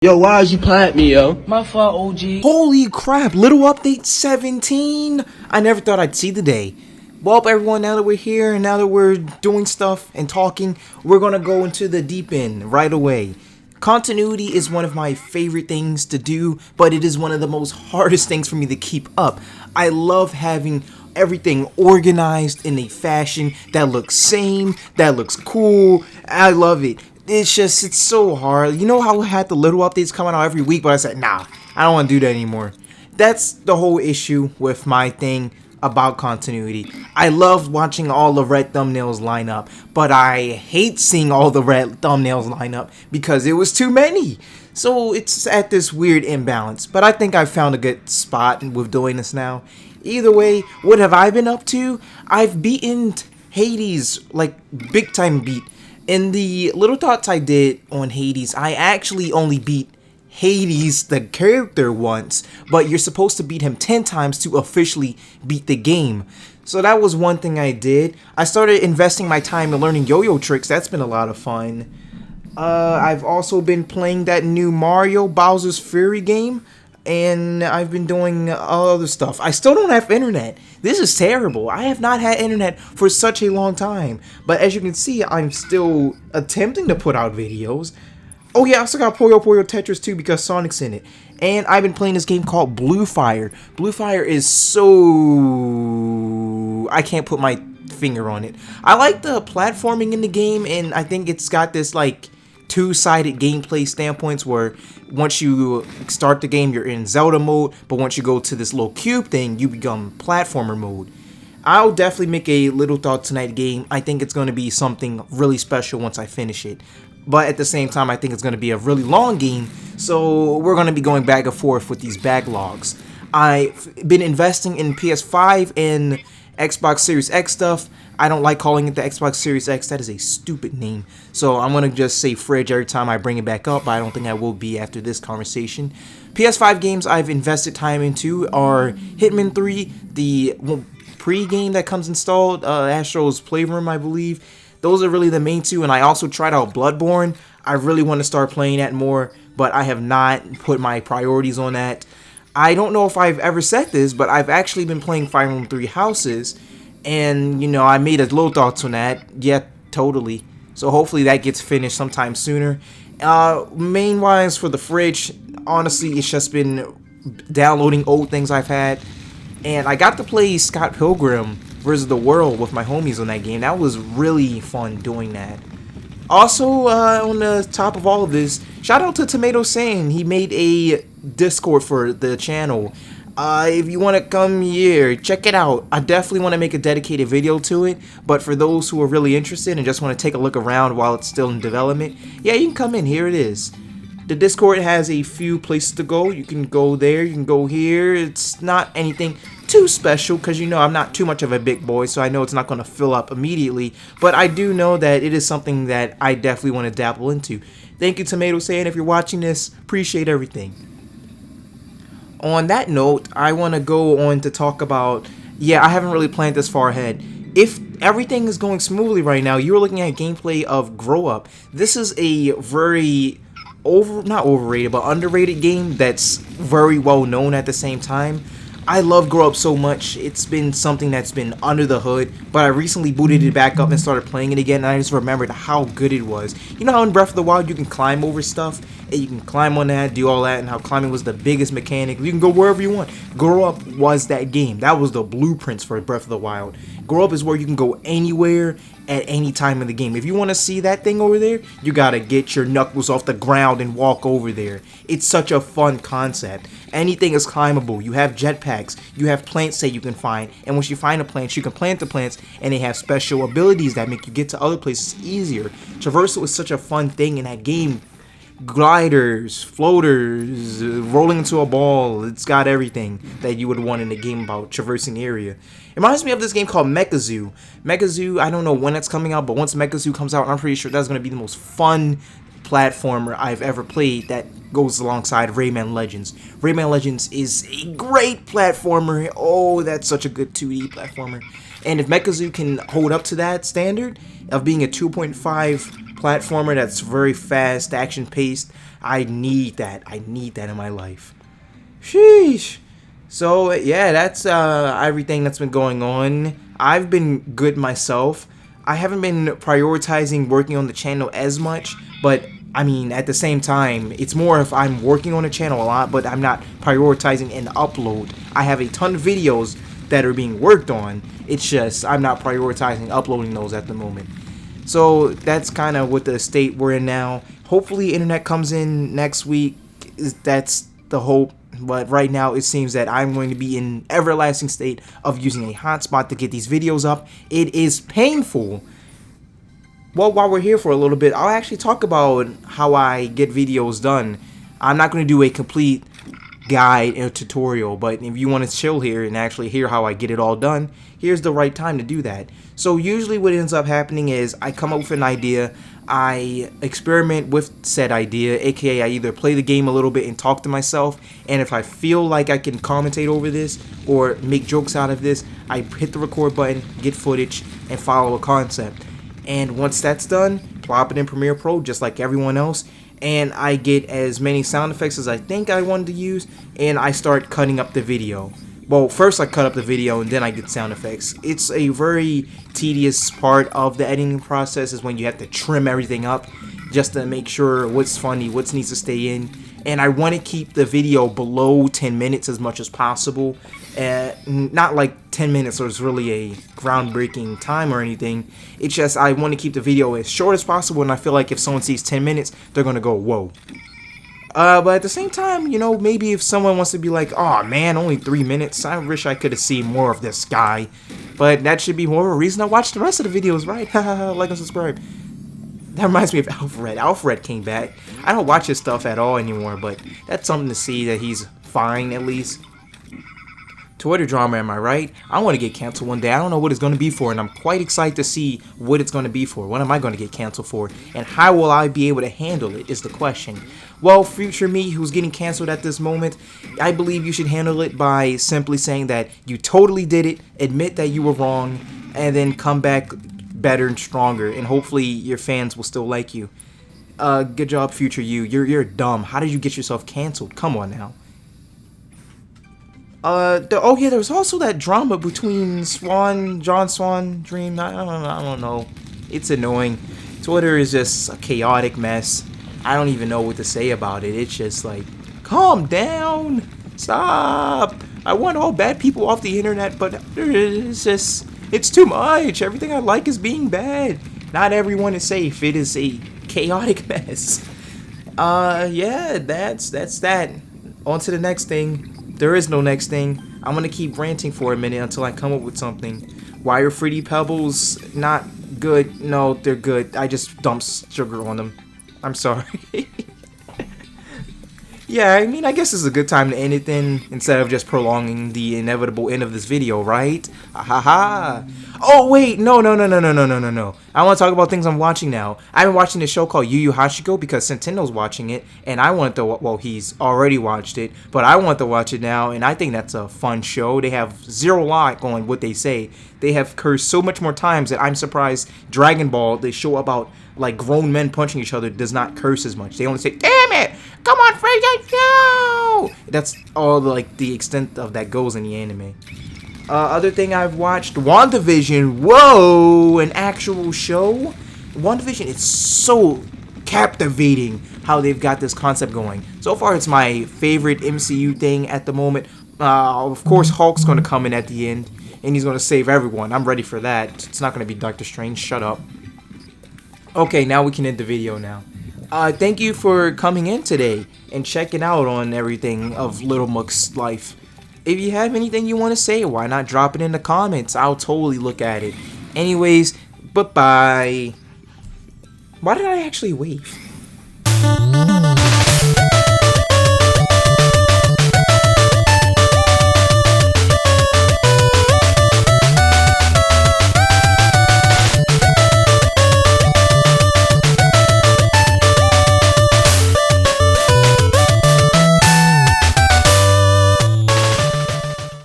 Yo, why'd you plant me, yo? My fault, OG. Holy crap, little update 17! I never thought I'd see the day. Well, everyone, now that we're here and now that we're doing stuff and talking, we're gonna go into the deep end right away. Continuity is one of my favorite things to do, but it is one of the most hardest things for me to keep up. I love having everything organized in a fashion that looks same, that looks cool. I love it. It's so hard. You know how I had the little updates coming out every week, but I said, nah, I don't want to do that anymore. That's the whole issue with my thing about continuity. I love watching all the red thumbnails line up, but I hate seeing all the red thumbnails line up because it was too many. So it's at this weird imbalance, but I think I've found a good spot with doing this now. Either way, what have I been up to? I've beaten Hades, like big time beat. In the little thoughts I did on Hades, I actually only beat Hades, the character, once, but you're supposed to beat him 10 times to officially beat the game. So that was one thing I did. I started investing my time in learning yo-yo tricks. That's been a lot of fun. I've also been playing that new Mario Bowser's Fury game, and I've been doing other stuff. I still don't have internet. This is terrible. I have not had internet for such a long time. But as you can see, I'm still attempting to put out videos. Oh yeah, I also got Puyo Puyo Tetris 2 because Sonic's in it. And I've been playing this game called Blue Fire. Blue Fire is so... I can't put my finger on it. I like the platforming in the game, and I think it's got this like two-sided gameplay standpoints where once you start the game you're in Zelda mode, but once you go to this little cube thing you become platformer mode. I'll definitely make a Little Thought Tonight game. I think it's going to be something really special once I finish it, but at the same time I think it's going to be a really long game, so we're going to be going back and forth with these backlogs. I've been investing in PS5 and Xbox Series X stuff. I don't like calling it the Xbox Series X. That is a stupid name. So I'm going to just say fridge every time I bring it back up, but I don't think I will be after this conversation. PS5 games I've invested time into are Hitman 3, the pre-game that comes installed, Astro's Playroom, I believe. Those are really the main two, and I also tried out Bloodborne. I really want to start playing that more, but I have not put my priorities on that. I don't know if I've ever said this, but I've actually been playing Fire Emblem 3 Houses, and, you know, I made a little thoughts on that. Yeah, totally. So hopefully that gets finished sometime sooner. Main-wise for the fridge, honestly, it's just been downloading old things I've had. And I got to play Scott Pilgrim vs. the World with my homies on that game. That was really fun doing that. Also, on the top of all of this, shout out to Tomato Sane. He made a Discord for the channel. If you want to come here, check it out. I definitely want to make a dedicated video to it, but for those who are really interested and just want to take a look around while it's still in development, yeah, you can come in. Here it is. The Discord has a few places to go. You can go there, you can go here. It's not anything too special because, you know, I'm not too much of a big boy, so I know it's not going to fill up immediately, but I do know that it is something that I definitely want to dabble into. Thank you, Tomato Saying. If you're watching this, appreciate everything. On that note, I want to go on to talk about, yeah, I haven't really planned this far ahead. If everything is going smoothly right now, you're looking at gameplay of Grow Up. This is a very not overrated, but underrated game that's very well known at the same time. I love Grow Up so much. It's been something that's been under the hood, but I recently booted it back up and started playing it again, and I just remembered how good it was. You know how in Breath of the Wild you can climb over stuff, and you can climb on that, do all that, and how climbing was the biggest mechanic. You can go wherever you want. Grow Up was that game. That was the blueprints for Breath of the Wild. Grow Up is where you can go anywhere at any time in the game. If you want to see that thing over there, you gotta get your knuckles off the ground and walk over there. It's such a fun concept. Anything is climbable. You have jetpacks, you have plants that you can find, and once you find a plant, you can plant the plants, and they have special abilities that make you get to other places easier. Traversal is such a fun thing in that game. Gliders, floaters, rolling into a ball. It's got everything that you would want in a game about traversing the area. It reminds me of this game called Mechazoo. Mechazoo, I don't know when it's coming out, but once Mechazoo comes out, I'm pretty sure that's going to be the most fun platformer I've ever played that goes alongside Rayman Legends. Rayman Legends is a great platformer. Oh, that's such a good 2D platformer. And if Mechazoo can hold up to that standard of being a 2.5 platformer that's very fast, action paced. I need that. I need that in my life. Sheesh. So yeah, that's everything that's been going on. I've been good myself. I haven't been prioritizing working on the channel as much, but I mean, at the same time, it's more if I'm working on the channel a lot, but I'm not prioritizing an upload. I have a ton of videos that are being worked on. It's just I'm not prioritizing uploading those at the moment. So that's kind of what the state we're in now. Hopefully internet comes in next week. That's the hope. But right now it seems that I'm going to be in everlasting state of using a hotspot to get these videos up. It is painful. Well, while we're here for a little bit, I'll actually talk about how I get videos done. I'm not going to do a complete guide or tutorial, but if you want to chill here and actually hear how I get it all done, here's the right time to do that. So usually what ends up happening is I come up with an idea, I experiment with said idea, aka I either play the game a little bit and talk to myself, and if I feel like I can commentate over this or make jokes out of this, I hit the record button, get footage, and follow a concept. And once that's done, plop it in Premiere Pro just like everyone else, and I get as many sound effects as I think I wanted to use, and I start cutting up the video. Well, first I cut up the video and then I get sound effects. It's a very tedious part of the editing process is when you have to trim everything up just to make sure what's funny, what needs to stay in. And I want to keep the video below 10 minutes as much as possible. Not like 10 minutes so it's really a groundbreaking time or anything. It's just I want to keep the video as short as possible, and I feel like if someone sees 10 minutes, they're going to go, whoa. But at the same time, you know, maybe if someone wants to be like, oh man, only 3 minutes, I wish I could have seen more of this guy. But that should be more of a reason to watch the rest of the videos, right? Like and subscribe. That reminds me of Alfred. Alfred came back. I don't watch his stuff at all anymore, but that's something to see that he's fine at least. Twitter drama, am I right? I want to get canceled one day. I don't know what it's going to be for, and I'm quite excited to see what it's going to be for. What am I going to get canceled for? And how will I be able to handle it is the question. Well, future me who's getting canceled at this moment, I believe you should handle it by simply saying that you totally did it, admit that you were wrong, and then come back better and stronger, and hopefully your fans will still like you. Good job, future you. You're dumb. How did you get yourself canceled? Come on now. Oh yeah, there was also that drama between John Swan, Dream. I don't know. It's annoying. Twitter is just a chaotic mess. I don't even know what to say about it. It's just like, calm down, stop. I want all bad people off the internet, but it's too much. Everything I like is being bad. Not everyone is safe. It is a chaotic mess. Yeah, that's that. On to the next thing. There is no next thing. I'm gonna keep ranting for a minute until I come up with something. Why are Fruity Pebbles not good? No, they're good. I just dumped sugar on them. I'm sorry. Yeah, I mean, I guess it's a good time to end it then, instead of just prolonging the inevitable end of this video, right? Ahaha. Oh, wait, no. I want to talk about things I'm watching now. I've been watching this show called Yu Yu Hakusho because Centennial's watching it, and I want to, well, he's already watched it, but I want to watch it now, and I think that's a fun show. They have zero lie on what they say. They have cursed so much more times that I'm surprised Dragon Ball, they show about like grown men punching each other, does not curse as much. They only say, damn it, come on, Freya, no! That's all like the extent of that goes in the anime. Other thing I've watched, WandaVision. Whoa, an actual show? WandaVision is so captivating how they've got this concept going. So far, it's my favorite MCU thing at the moment. Of course, Hulk's going to come in at the end, and he's going to save everyone. I'm ready for that. It's not going to be Doctor Strange. Shut up. Okay, now we can end the video now. Thank you for coming in today and checking out on everything of Little Muck's life. If you have anything you want to say, why not drop it in the comments? I'll totally look at it. Anyways, bye-bye. Why did I actually wave?